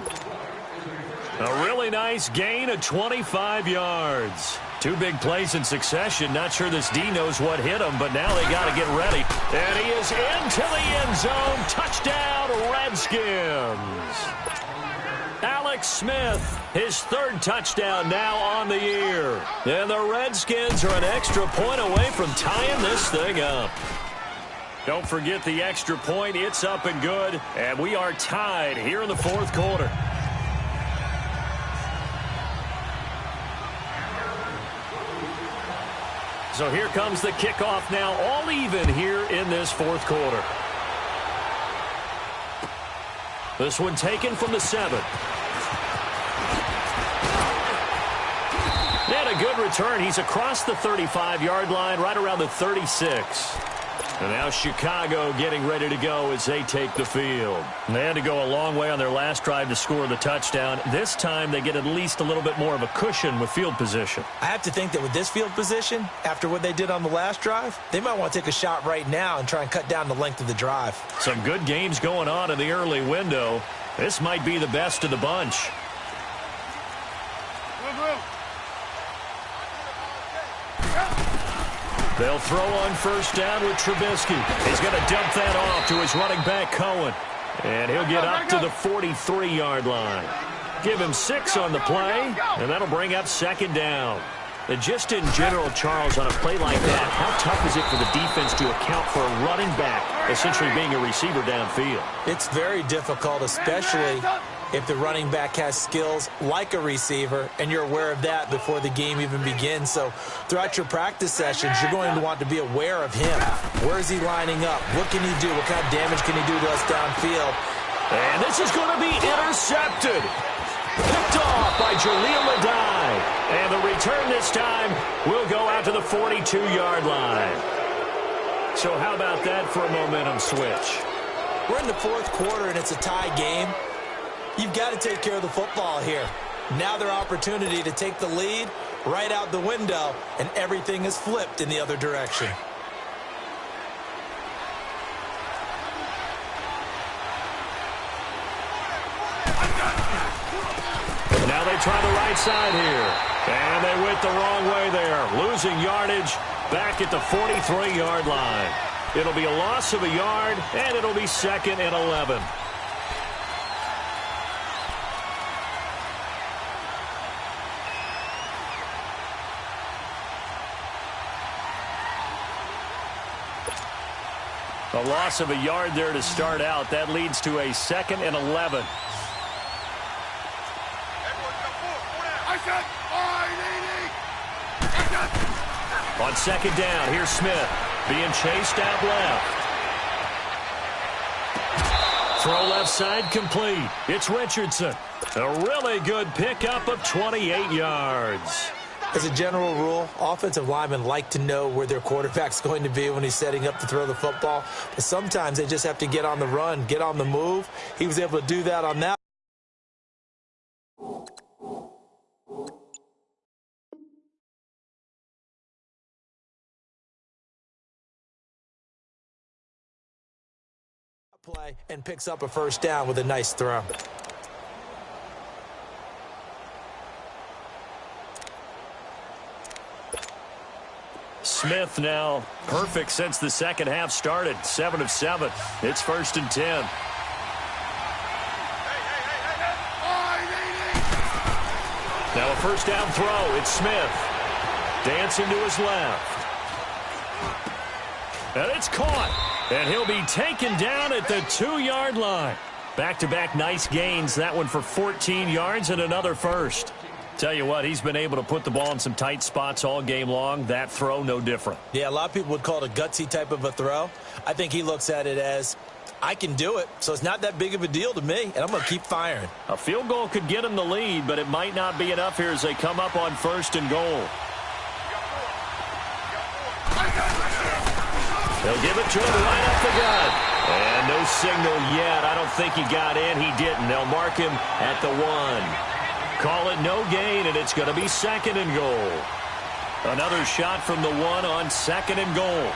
A really nice gain of 25 yards. 2 big plays in succession. Not sure this D knows what hit him, but now they got to get ready. And he is into the end zone. Touchdown, Redskins. Alex Smith, his 3rd touchdown now on the year. And the Redskins are an extra point away from tying this thing up. Don't forget the extra point. It's up and good. And we are tied here in the 4th quarter. So here comes the kickoff now, all even here in this 4th quarter. This one taken from the 7. And a good return. He's across the 35-yard line, right around the 36. And now Chicago getting ready to go as they take the field. And they had to go a long way on their last drive to score the touchdown. This time they get at least a little bit more of a cushion with field position. I have to think that with this field position, after what they did on the last drive, they might want to take a shot right now and try and cut down the length of the drive. Some good games going on in the early window. This might be the best of the bunch. They'll throw on first down with Trubisky. He's going to dump that off to his running back, Cohen. And he'll get up to the 43-yard line. Give him 6 on the play, and that'll bring up 2nd down. And just in general, Charles, on a play like that, how tough is it for the defense to account for a running back essentially being a receiver downfield? It's very difficult, especially if the running back has skills like a receiver, and you're aware of that before the game even begins. So throughout your practice sessions, you're going to want to be aware of him. Where is he lining up? What can he do? What kind of damage can he do to us downfield? And this is going to be intercepted. Picked off by Jaleel Adai. And the return this time will go out to the 42-yard line. So how about that for a momentum switch? We're in the 4th quarter, and it's a tie game. You've got to take care of the football here. Now their opportunity to take the lead right out the window, and everything is flipped in the other direction. Now they try the right side here. And they went the wrong way there. Losing yardage back at the 43-yard line. It'll be a loss of a yard, and it'll be 2nd and 11. A loss of a yard there to start out. That leads to a 2nd and 11. On 2nd down, here's Smith being chased out left. Throw left side complete. It's Richardson. A really good pickup of 28 yards. As a general rule, offensive linemen like to know where their quarterback's going to be when he's setting up to throw the football. But sometimes they just have to get on the run, get on the move. He was able to do that on that. Play and picks up a first down with a nice throw. Smith now perfect since the second half started. 7 of 7. It's 1st and 10. Now a first down throw. It's Smith. Dancing to his left. And it's caught. And he'll be taken down at the 2-yard line. Back-to-back nice gains. That one for 14 yards and another first. Tell you what, he's been able to put the ball in some tight spots all game long. That throw, no different. Yeah, a lot of people would call it a gutsy type of a throw. I think he looks at it as, I can do it, so it's not that big of a deal to me, and I'm going to keep firing. A field goal could get him the lead, but it might not be enough here as they come up on 1st and goal. They'll give it to him right up the gut. And no signal yet. I don't think he got in. He didn't. They'll mark him at the 1. Call it no gain, and it's going to be 2nd and goal. Another shot from the 1 on 2nd and goal.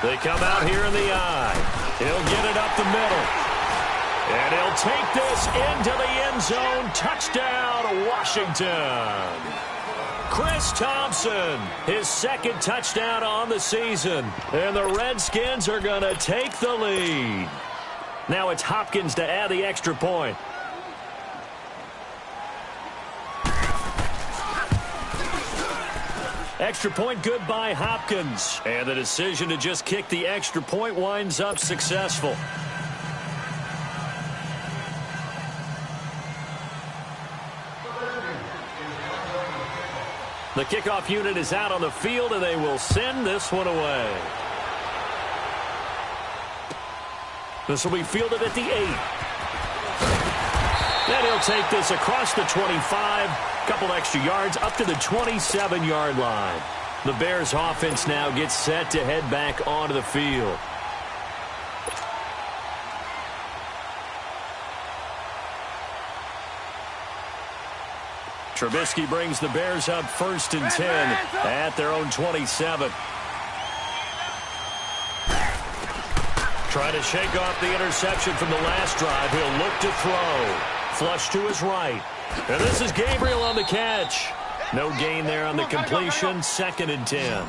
They come out here in the eye. He'll get it up the middle. And he'll take this into the end zone. Touchdown, Washington. Chris Thompson, his 2nd touchdown on the season. And the Redskins are going to take the lead. Now it's Hopkins to add the extra point. Extra point good by Hopkins. And the decision to just kick the extra point winds up successful. The kickoff unit is out on the field, and they will send this one away. This will be fielded at the 8. Then he'll take this across the 25. Couple extra yards up to the 27-yard line. The Bears offense now gets set to head back onto the field. Trubisky brings the Bears up 1st and 10 at their own 27. Trying to shake off the interception from the last drive. He'll look to throw. Flush to his right. And this is Gabriel on the catch. No gain there on the completion. 2nd and 10.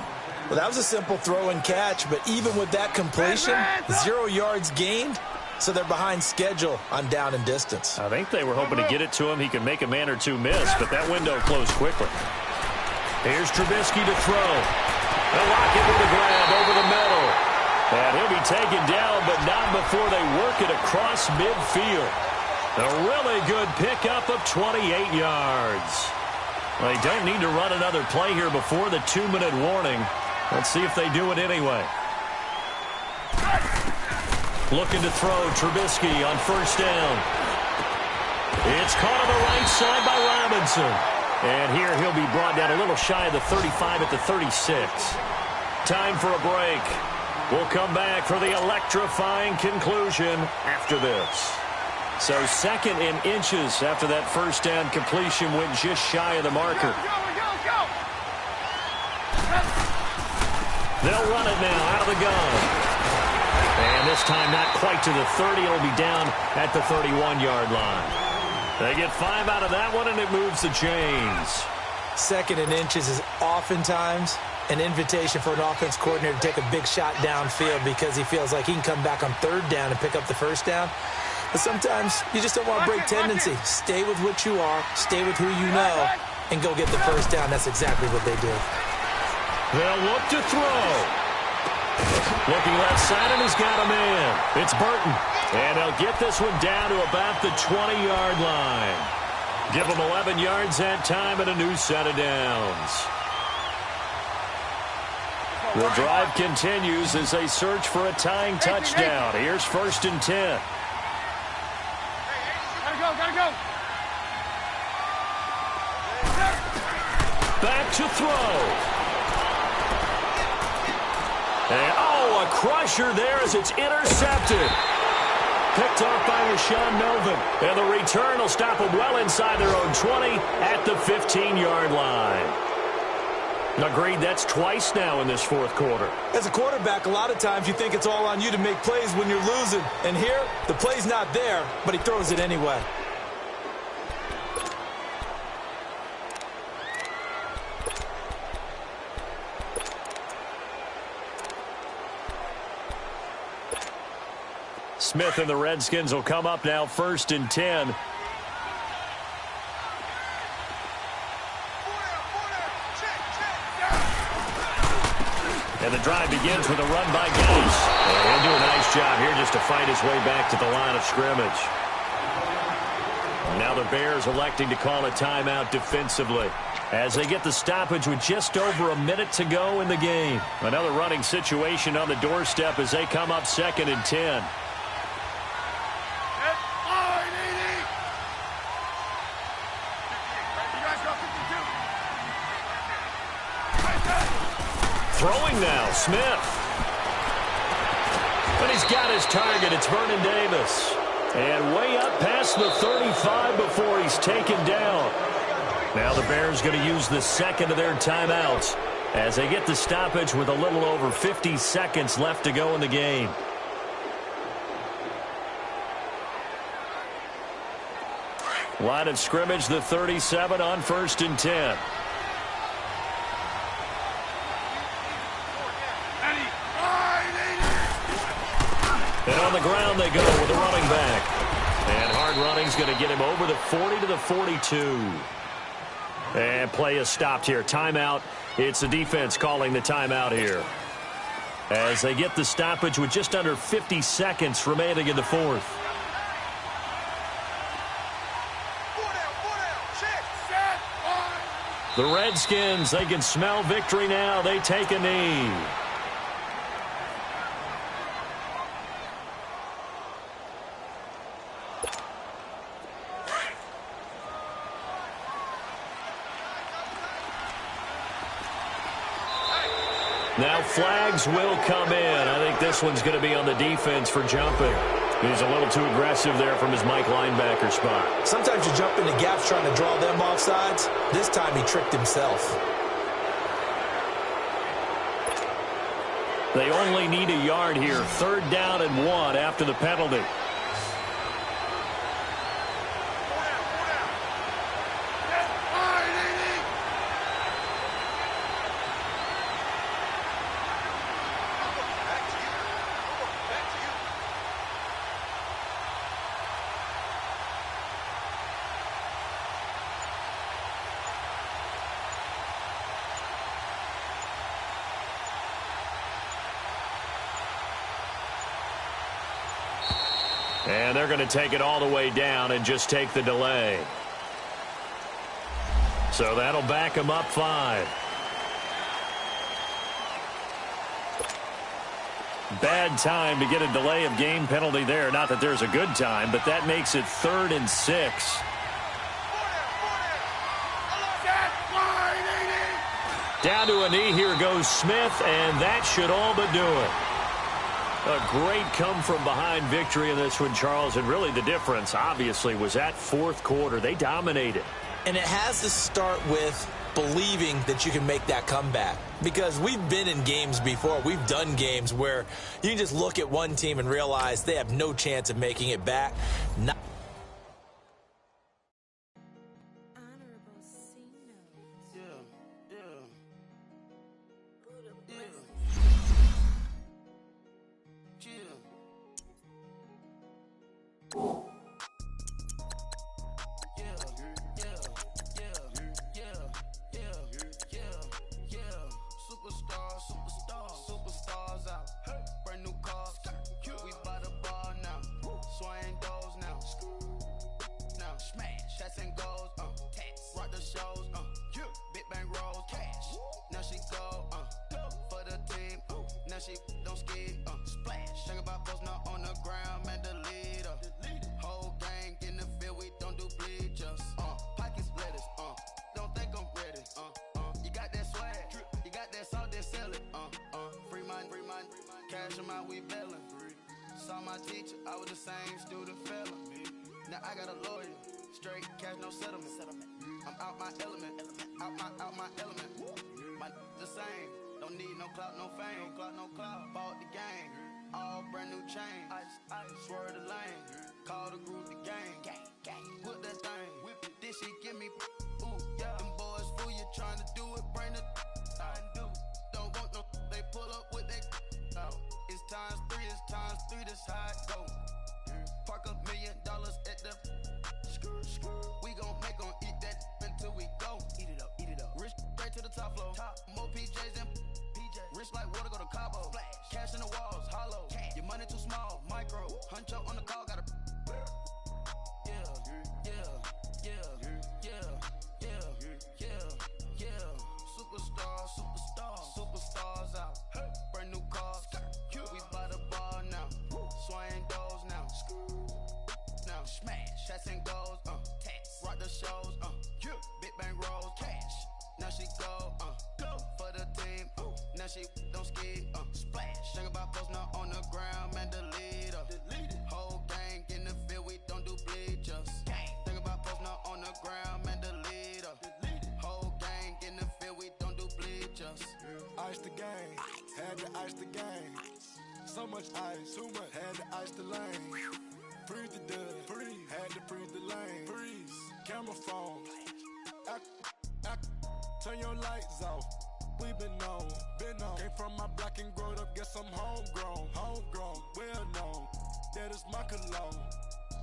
Well, that was a simple throw and catch, but even with that completion, 0 yards gained. So they're behind schedule on down and distance. I think they were hoping to get it to him. He could make a man or two miss, but that window closed quickly. Here's Trubisky to throw. And Lockett with a grab over the middle. And he'll be taken down, but not before they work it across midfield. A really good pickup of 28 yards. They don't need to run another play here before the 2-minute warning. Let's see if they do it anyway. Looking to throw, Trubisky on 1st down. It's caught on the right side by Robinson. And here he'll be brought down a little shy of the 35 at the 36. Time for a break. We'll come back for the electrifying conclusion after this. So 2nd and inches after that 1st down completion went just shy of the marker. They'll run it now out of the gun. And this time not quite to the 30. It'll be down at the 31-yard line. They get 5 out of that one, and it moves the chains. 2nd and inches is oftentimes an invitation for an offense coordinator to take a big shot downfield because he feels like he can come back on 3rd down and pick up the 1st down. But sometimes you just don't want to break tendency. Stay with what you are, stay with who you know, and go get the 1st down. That's exactly what they do. They'll look to throw. Looking left side, and he's got a man. It's Burton. And they'll get this one down to about the 20-yard line. Give him 11 yards that time and a new set of downs. The drive continues as they search for a tying touchdown. Here's 1st and 10. Gotta go. throw. And, oh, a crusher there as it's intercepted. Picked off by Rashaan Melvin. And the return will stop them well inside their own 20 at the 15-yard line. Agreed, that's twice now in this fourth quarter. As a quarterback, a lot of times you think it's all on you to make plays when you're losing. And here, the play's not there, but he throws it anyway. Smith and the Redskins will come up now 1st and 10. And the drive begins with a run by Gase. And he'll do a nice job here just to fight his way back to the line of scrimmage. Now the Bears electing to call a timeout defensively as they get the stoppage with just over a minute to go in the game. Another running situation on the doorstep as they come up 2nd and 10. Throwing now, Smith. But he's got his target. It's Vernon Davis. And way up past the 35 before he's taken down. Now the Bears going to use the second of their timeouts as they get the stoppage with a little over 50 seconds left to go in the game. Line of scrimmage, the 37 on 1st and 10. And on the ground they go with a running back. And hard running's going to get him over the 40 to the 42. And play is stopped here. Timeout. It's the defense calling the timeout here. As they get the stoppage with just under 50 seconds remaining in the fourth. The Redskins, they can smell victory now. They take a knee. Now flags will come in. I think this one's going to be on the defense for jumping. He's a little too aggressive there from his Mike linebacker spot. Sometimes you jump into gaps trying to draw them off sides. This time he tricked himself. They only need a yard here. 3rd down and 1 after the penalty. And they're going to take it all the way down and just take the delay. So that'll back them up 5. Bad time to get a delay of game penalty there. Not that there's a good time, but that makes it 3rd and 6. Down to a knee. Here goes Smith, and that should all but do it. A great come-from-behind victory in this one, Charles. And really the difference, obviously, was that fourth quarter. They dominated. And it has to start with believing that you can make that comeback. Because we've been in games before. We've done games where you can just look at one team and realize they have no chance of making it back. time we bailin'. Saw my teacher, I was the same student failing. Now I got a lawyer, straight cash, no settlement. I'm out my element, out my element. My the same, don't need no clout, no fame. Bought the game, all brand new chain. Ice, swerve the lane, call the group the gang. Put that thing, whip it, this shit give me. Ooh, yeah. Them boys fool you trying to do it, bring the don't want no, they pull up with that out. It's times three, this how it go. Park $1 million at the we gon' make 'em eat that until we go. Eat it up. Rich straight to the top floor. More PJs and rich like water, go to Cabo. Cash in the walls, hollow. Your money too small, micro. Huncho on the call, got a Superstars out. Brand new cars. We buy the ball now. Swing doors now. Now smash. Shots and goals. Rock the shows. Big bang rolls. Cash. Now she go. For the team. Now she don't ski. Splash. Think about post now on the ground. Man, delete her. Whole gang in the field. We don't do bleachers. Think about post now on the ground. Man, delete her. Whole gang in the field. We don't do bleachers. Ice the game, had to ice the game. So much ice, too much, had to ice the lane. Freeze the dud, had to freeze the lane. Freeze, camera phone. Turn your lights off. We been on. Came from my block and growed up, guess I'm homegrown, well known. That is my cologne.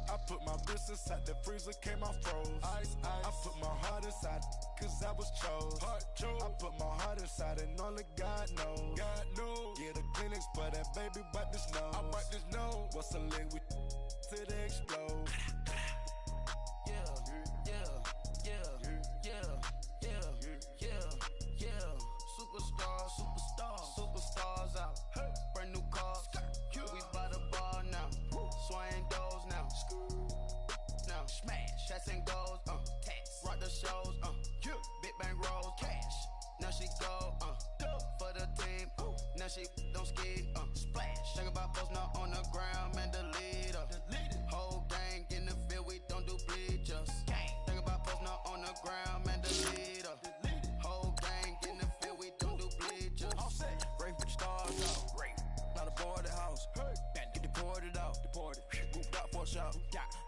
I put my wrist inside the freezer, came out froze. Ice. I put my heart inside, cause I was chose. I put my heart inside and only God knows. Yeah, the clinics, but that baby wipe this nose. I wipe this nose. What's a leg with till they explode? Superstars out. Brand new cars. We buy the bar now. Swing doors now. Now smash. Shots and goals. Rock the shows. Big bang rolls. Cash. Now she go. For the team. Now she don't ski. Splash. Think about post now on the ground. Man, delete her. Whole gang in the field. We don't do bleachers. Think about post now on the ground. Man, delete her. Whole gang in the field. We don't do bleachers. All set. Break for the stars out. Not a boarded house. Get deported out. Gooped out for a shout.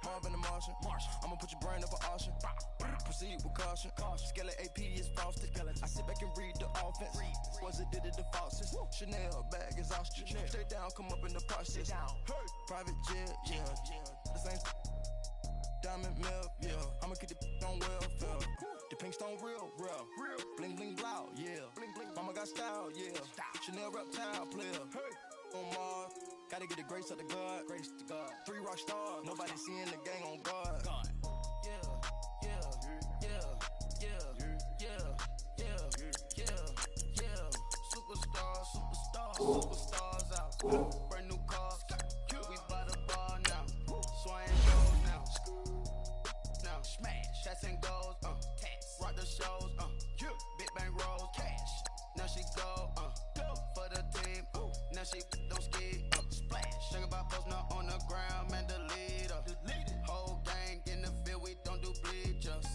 Marvin the Martian. I'ma put your brain up for auction. Proceed with caution. Skeleton AP is frosted. I sit back and read the offense. Was it did it the faucets? Chanel bag is ostrich. Stay down, come up in the process. Private jet, yeah. The same diamond milk, yeah. I'ma keep the on welfare. The pink stone real. Bling bling blow, yeah. Mama got style, yeah. Chanel reptile player. On Mars, gotta get the grace of the God. 3 rock stars, nobody seeing the gang on guard. Superstars out. Brand new cars. We buy the bar now. Swing doors now. Now smash. Shots and goals. Rock the shows. Big bang rolls. Cash. Now she go. For the team. Now she don't ski. Splash. Think about post now on the ground. Man, delete her. Whole gang in the field. We don't do bleachers.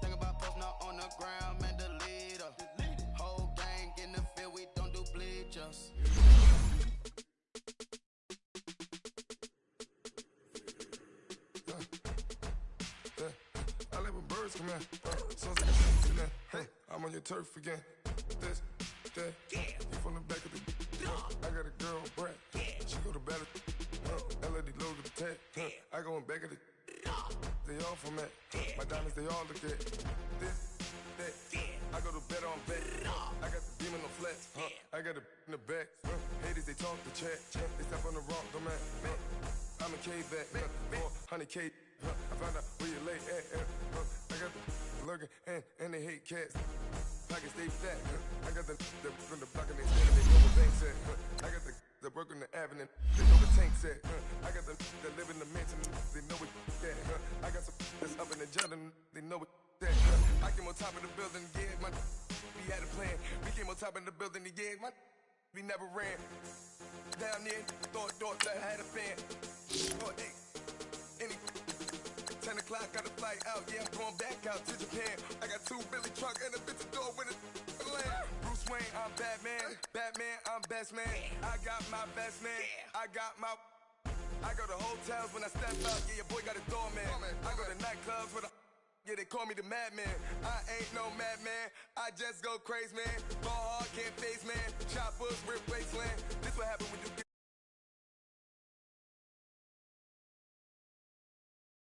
Think about post now on the ground. Man, delete her. Whole gang in the field. We don't do bleachers. I live with birds come in. Sounds like a in there. Hey, I'm on your turf again. This, that, you from the back of the. I got a girl, Brett. She go to battle. LED logo the tag. I go in back of the. They all from that. My diamonds, they all look at. This, that. I go to bed on back. I got the demon on flat. I got it in the back. Haters, they talk the chat. They step on the rock, don't man. I'm a K-back. 400K. I found out where you lay at. I got the lurking and they hate cats. Pockets stay fat. I got the from the block and they stand and they know what banks at. I got the work on the avenue. They know the tanks at. I got the that live in the mansion. They know what that. I got some that's up in the jungle. They know what that. I came on top of the building. Yeah, we had a plan. We came on top of the building. Yeah, we never ran. Down there, thought that I had a fan. Oh, hey, any 10 o'clock, got a flight out. Yeah, I'm going back out to Japan. I got 2 Billy truck and a bitch door with a land. Bruce Wayne, I'm Batman. Batman, I'm best man. I got my best man. I go to hotels when I step out. Yeah, your boy got a doorman. I go to nightclubs with a. Yeah, they call me the madman. I ain't no madman. I just go crazy, man. Ball hard, can't face, man. Choppers, rip wasteland. This what happen when you get